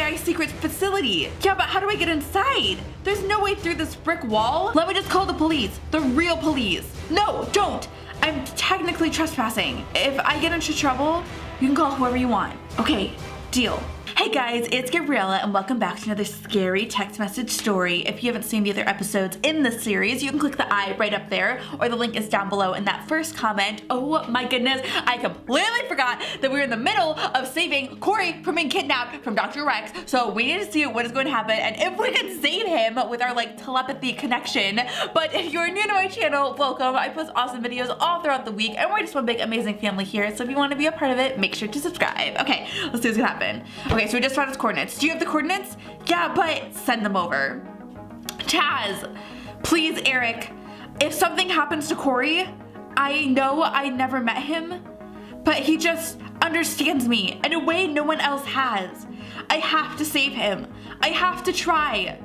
CAI secret facility. Yeah, but how do I get inside? There's no way through this brick wall. Let me just call the police. The real police. No, don't. I'm technically trespassing. If I get into trouble, you can call whoever you want. Okay, deal. Hey guys, it's Gabriella and welcome back to another scary text message story. If you haven't seen the other episodes in this series, you can click the I right up there, or the link is down below in that first comment. Oh my goodness, I completely forgot that we were in the middle of saving Corey from being kidnapped from Dr. Rex, so we need to see what is going to happen and if we can save him with our telepathy connection. But if you're new to my channel, welcome. I post awesome videos all throughout the week and we're just one big amazing family here, so if you want to be a part of it, make sure to subscribe. Okay, let's see what's gonna happen. Okay, so we just found his coordinates. Do you have the coordinates? Yeah, but send them over. Taz, please, Eric, if something happens to Corey, I know I never met him, but he just understands me in a way no one else has. I have to save him. I have to try.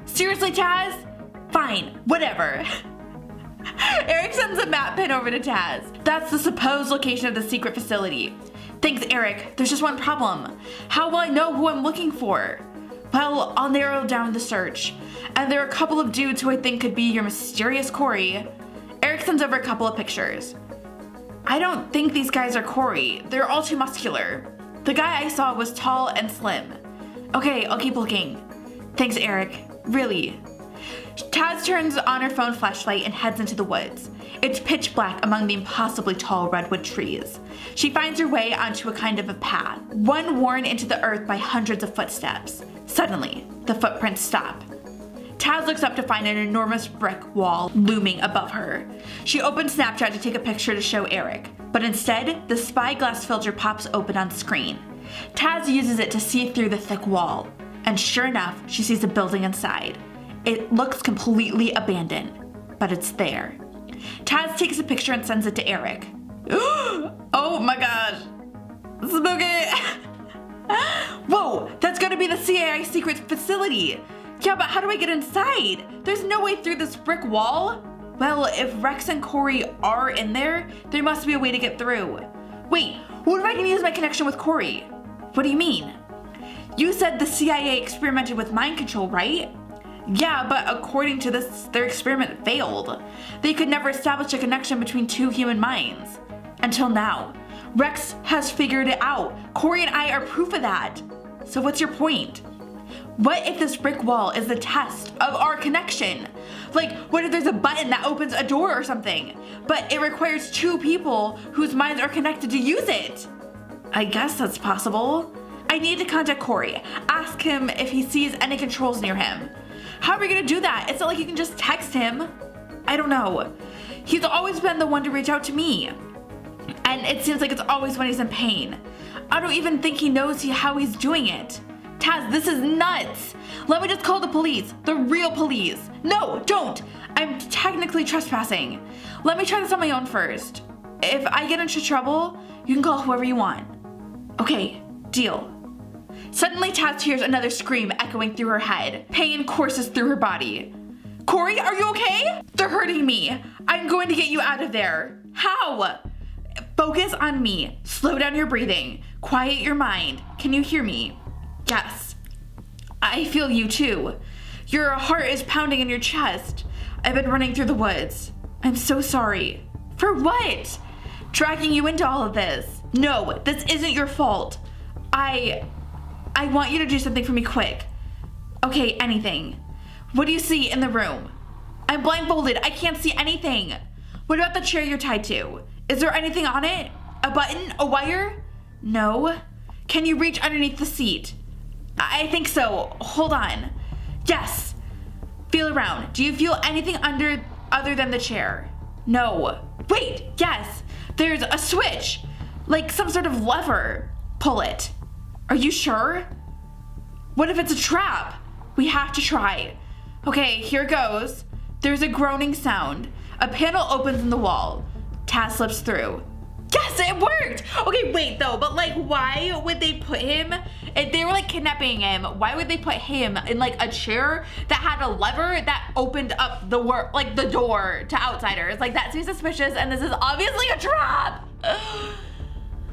Seriously, Taz? Fine, whatever. Eric sends a map pin over to Taz. That's the supposed location of the secret facility. Thanks, Eric. There's just one problem. How will I know who I'm looking for? Well, I'll narrow down the search. And there are a couple of dudes who I think could be your mysterious Corey. Eric sends over a couple of pictures. I don't think these guys are Corey. They're all too muscular. The guy I saw was tall and slim. Okay, I'll keep looking. Thanks, Eric. Really. Taz turns on her phone flashlight and heads into the woods. It's pitch black among the impossibly tall redwood trees. She finds her way onto a kind of a path, one worn into the earth by hundreds of footsteps. Suddenly, the footprints stop. Taz looks up to find an enormous brick wall looming above her. She opens Snapchat to take a picture to show Eric, but instead, the spyglass filter pops open on screen. Taz uses it to see through the thick wall, and sure enough, she sees a building inside. It looks completely abandoned, but it's there. Taz takes a picture and sends it to Eric. Oh my gosh. Spooky. Whoa, that's gotta be the CAI secret facility. Yeah, but how do I get inside? There's no way through this brick wall. Well, if Rex and Corey are in there, there must be a way to get through. Wait, what if I can use my connection with Corey? What do you mean? You said the CIA experimented with mind control, right? Yeah, but according to this, their experiment failed. They could never establish a connection between two human minds. Until now. Rex has figured it out. Corey and I are proof of that. So what's your point? What if this brick wall is the test of our connection? What if there's a button that opens a door or something? But it requires two people whose minds are connected to use it. I guess that's possible. I need to contact Corey. Ask him if he sees any controls near him. How are we gonna do that? It's not like you can just text him. I don't know. He's always been the one to reach out to me. And it seems like it's always when he's in pain. I don't even think he knows how he's doing it. Taz, this is nuts. Let me just call the police. The real police. No, don't. I'm technically trespassing. Let me try this on my own first. If I get into trouble, you can call whoever you want. Okay, deal. Suddenly, Taz hears another scream echoing through her head. Pain courses through her body. Corey, are you okay? They're hurting me. I'm going to get you out of there. How? Focus on me. Slow down your breathing. Quiet your mind. Can you hear me? Yes. I feel you too. Your heart is pounding in your chest. I've been running through the woods. I'm so sorry. For what? Dragging you into all of this. No, this isn't your fault. I want you to do something for me quick. Okay, anything. What do you see in the room? I'm blindfolded. I can't see anything. What about the chair you're tied to? Is there anything on it? A button? A wire? No. Can you reach underneath the seat? I think so. Hold on. Yes. Feel around. Do you feel anything other than the chair? No. Wait, yes. There's a switch. Like some sort of lever. Pull it. Are you sure? What if it's a trap? We have to try. Okay, here goes. There's a groaning sound. A panel opens in the wall. Taz slips through. Yes, it worked! Okay, wait though, but why would they put him, if they were kidnapping him, why would they put him in a chair that had a lever that opened up the door to outsiders? That seems suspicious, and this is obviously a trap!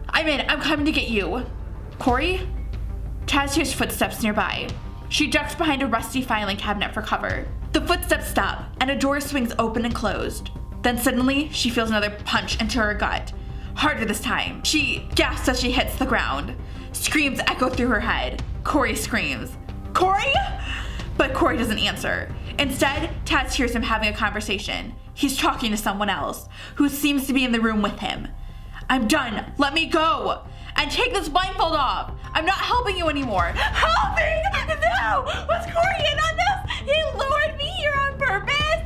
I'm in, I'm coming to get you. Corey? Taz hears footsteps nearby. She ducks behind a rusty filing cabinet for cover. The footsteps stop, and a door swings open and closed. Then suddenly, she feels another punch into her gut. Harder this time. She gasps as she hits the ground. Screams echo through her head. Corey screams, "Corey?" But Corey doesn't answer. Instead, Taz hears him having a conversation. He's talking to someone else, who seems to be in the room with him. "I'm done. Let me go. And take this blindfold off. I'm not helping you anymore." "Helping? No! Was Corey in on this? He lured me here on purpose?"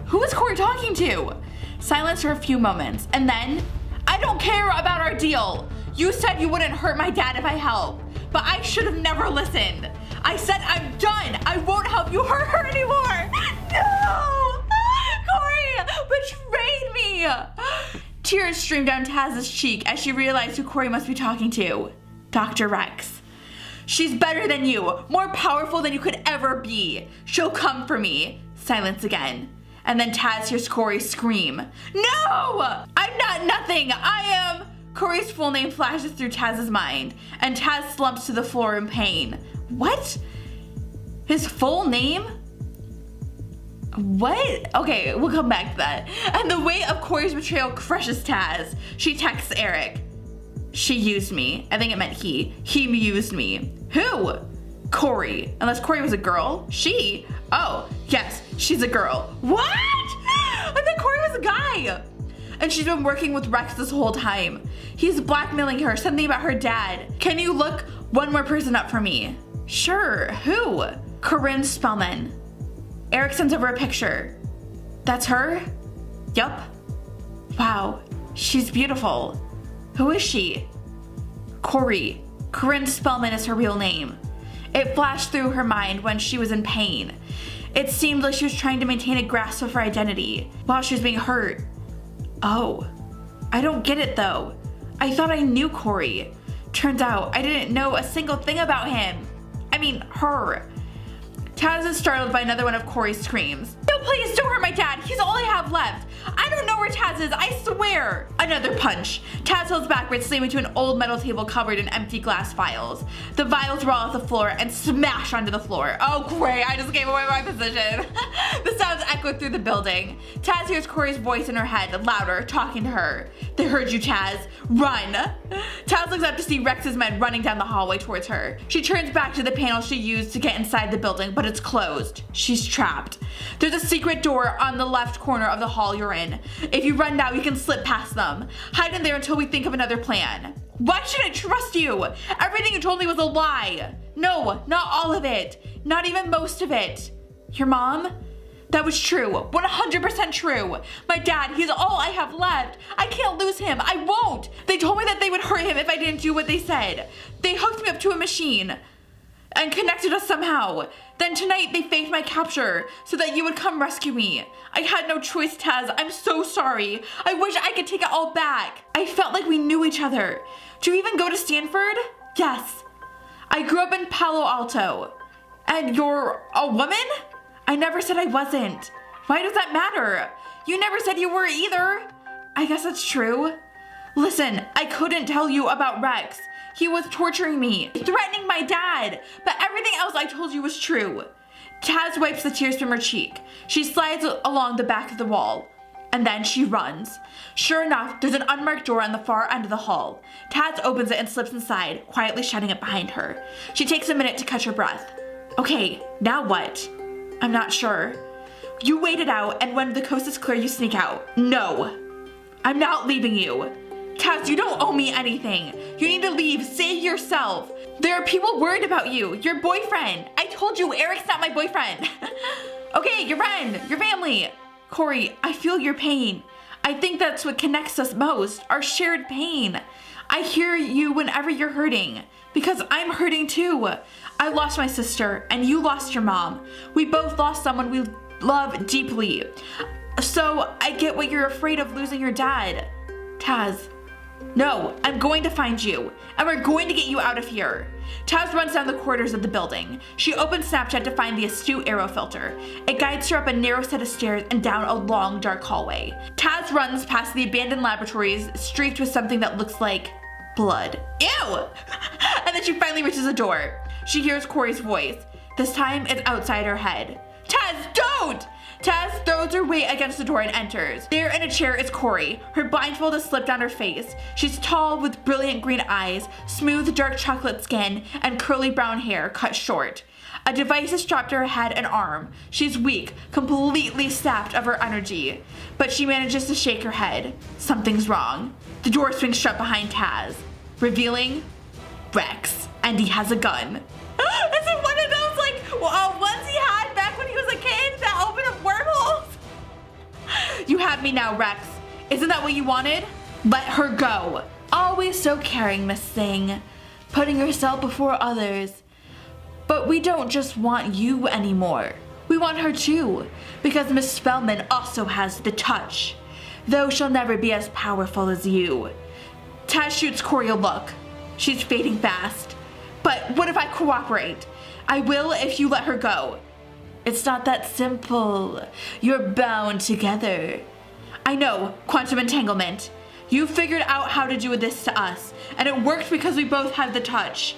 Who is Corey talking to? Silence for a few moments, and then, "I don't care about our deal. You said you wouldn't hurt my dad if I helped, but I should have never listened. I said I'm done. I won't help you hurt her anymore." "No! Corey betrayed me!" Tears stream down Taz's cheek as she realized who Corey must be talking to. Dr. Rex. "She's better than you, more powerful than you could ever be. She'll come for me." Silence again. And then Taz hears Corey scream, "No! I'm not nothing. I am..." Corey's full name flashes through Taz's mind, and Taz slumps to the floor in pain. What? His full name? What? Okay, we'll come back to that. And the weight of Corey's betrayal crushes Taz. She texts Eric. "She used me." I think it meant he. "He used me." Who? Corey. Unless Corey was a girl. She? Oh, yes, she's a girl. What? I thought Corey was a guy. And she's been working with Rex this whole time. He's blackmailing her, something about her dad. "Can you look one more person up for me?" "Sure, who?" "Corinne Spellman." Eric sends over a picture. "That's her?" "Yup." "Wow, she's beautiful." "Who is she?" "Corey. Corinne Spellman is her real name." It flashed through her mind when she was in pain. It seemed like she was trying to maintain a grasp of her identity while she was being hurt. Oh, I don't get it though. I thought I knew Corey. Turns out I didn't know a single thing about him. I mean, her. Taz is startled by another one of Corey's screams. "No, please don't hurt my dad. He's all I have left. I don't know where Taz is, I swear." Another punch. Taz falls backwards, slamming to an old metal table covered in empty glass vials. The vials roll off the floor and smash onto the floor. Oh great, I just gave away my position. The sounds echo through the building. Taz hears Corey's voice in her head, louder, talking to her. "They heard you, Taz. Run." Taz looks up to see Rex's men running down the hallway towards her. She turns back to the panel she used to get inside the building, but it's closed. She's trapped. There's a secret door on the left corner of the hall you're in. If you run now, you can slip past them. Hide in there until we think of another plan. Why should I trust you? Everything you told me was a lie. No, not all of it. Not even most of it. Your mom? That was true. 100% true. My dad, he's all I have left. I can't lose him. I won't. They told me that they would hurt him if I didn't do what they said. They hooked me up to a machine and connected us somehow. Then tonight they faked my capture so that you would come rescue me. I had no choice, Taz. I'm so sorry. I wish I could take it all back. I felt like we knew each other. Do you even go to Stanford? Yes. I grew up in Palo Alto. And you're a woman? I never said I wasn't. Why does that matter? You never said you were either. I guess that's true. Listen, I couldn't tell you about Rex. He was torturing me, threatening my dad, but everything else I told you was true. Taz wipes the tears from her cheek. She slides along the back of the wall, and then she runs. Sure enough, there's an unmarked door on the far end of the hall. Taz opens it and slips inside, quietly shutting it behind her. She takes a minute to catch her breath. Okay, now what? I'm not sure. You wait it out, and when the coast is clear, you sneak out. No, I'm not leaving you. Taz, you don't owe me anything. You need to leave. Save yourself. There are people worried about you. Your boyfriend. I told you, Eric's not my boyfriend. Okay, your friend, your family. Corey, I feel your pain. I think that's what connects us most, our shared pain. I hear you whenever you're hurting, because I'm hurting too. I lost my sister, and you lost your mom. We both lost someone we love deeply. So I get what you're afraid of losing your dad. Taz. No, I'm going to find you, and we're going to get you out of here. Taz runs down the corridors of the building. She opens Snapchat to find the astute arrow filter. It guides her up a narrow set of stairs and down a long, dark hallway. Taz runs past the abandoned laboratories, streaked with something that looks like blood. Ew! And then she finally reaches the door. She hears Corey's voice. This time, it's outside her head. Taz, don't! Taz throws her weight against the door and enters. There in a chair is Corey. Her blindfold has slipped down her face. She's tall with brilliant green eyes, smooth dark chocolate skin, and curly brown hair cut short. A device is strapped to her head and arm. She's weak, completely sapped of her energy, but she manages to shake her head. Something's wrong. The door swings shut behind Taz, revealing Rex, and he has a gun. Is it one of those ones he had back when he was a kid that opened up wormholes? You have me now, Rex. Isn't that what you wanted? Let her go. Always so caring, Miss Singh, putting yourself before others. But we don't just want you anymore. We want her too, because Miss Spellman also has the touch, though she'll never be as powerful as you. Taz shoots Corey a look. She's fading fast. But what if I cooperate? I will if you let her go. It's not that simple. You're bound together. I know, quantum entanglement. You figured out how to do this to us, and it worked because we both had the touch.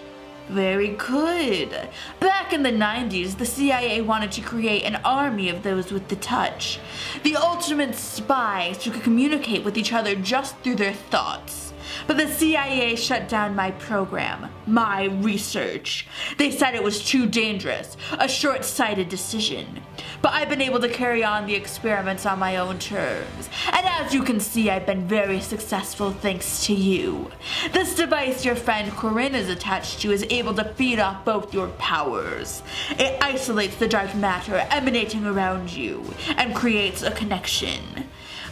Very good. Back in the 90s, the CIA wanted to create an army of those with the touch. The ultimate spies who could communicate with each other just through their thoughts. But the CIA shut down my program, my research. They said it was too dangerous, a short-sighted decision. But I've been able to carry on the experiments on my own terms. And as you can see, I've been very successful thanks to you. This device your friend Corinne is attached to is able to feed off both your powers. It isolates the dark matter emanating around you and creates a connection.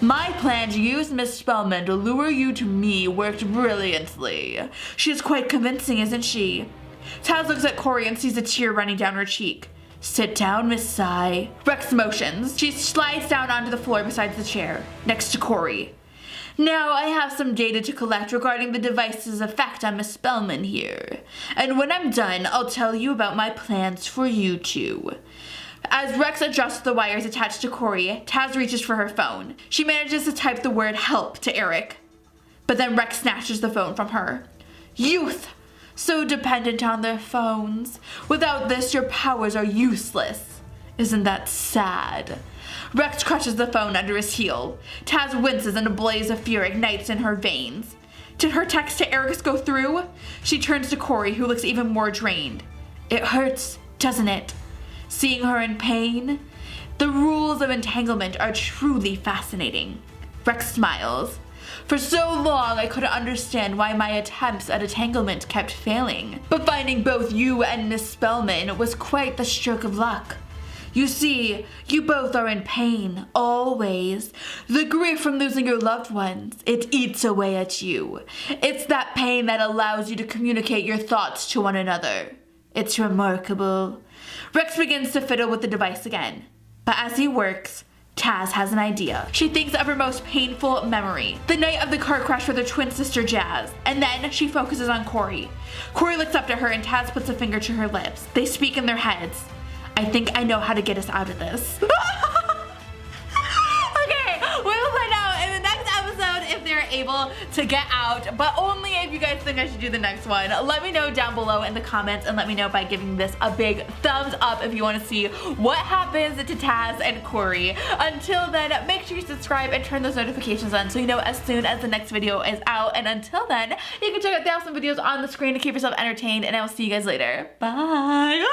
My plan to use Miss Spellman to lure you to me worked brilliantly. She is quite convincing, isn't she? Taz looks at Corey and sees a tear running down her cheek. Sit down, Miss Sai. Rex motions. She slides down onto the floor beside the chair, next to Corey. Now I have some data to collect regarding the device's effect on Miss Spellman here. And when I'm done, I'll tell you about my plans for you two. As Rex adjusts the wires attached to Corey, Taz reaches for her phone. She manages to type the word help to Eric. But then Rex snatches the phone from her. Youth! So dependent on their phones. Without this, your powers are useless. Isn't that sad? Rex crushes the phone under his heel. Taz winces and a blaze of fear ignites in her veins. Did her text to Eric go through? She turns to Corey, who looks even more drained. It hurts, doesn't it? Seeing her in pain? The rules of entanglement are truly fascinating. Rex smiles. For so long I couldn't understand why my attempts at entanglement kept failing. But finding both you and Miss Spellman was quite the stroke of luck. You see, you both are in pain, always. The grief from losing your loved ones, it eats away at you. It's that pain that allows you to communicate your thoughts to one another. It's remarkable. Rex begins to fiddle with the device again. But as he works, Taz has an idea. She thinks of her most painful memory, the night of the car crash with her twin sister Jazz, and then she focuses on Corey. Corey looks up to her and Taz puts a finger to her lips. They speak in their heads. I think I know how to get us out of this. Okay, we'll find out in the next episode if they're able to get out, but only if you guys think I should do the next one. Let me know down below in the comments and let me know by giving this a big thumbs up if you want to see what happens to Taz and Corey. Until then, make sure you subscribe and turn those notifications on so you know as soon as the next video is out. And until then, you can check out the awesome videos on the screen to keep yourself entertained, and I will see you guys later. Bye!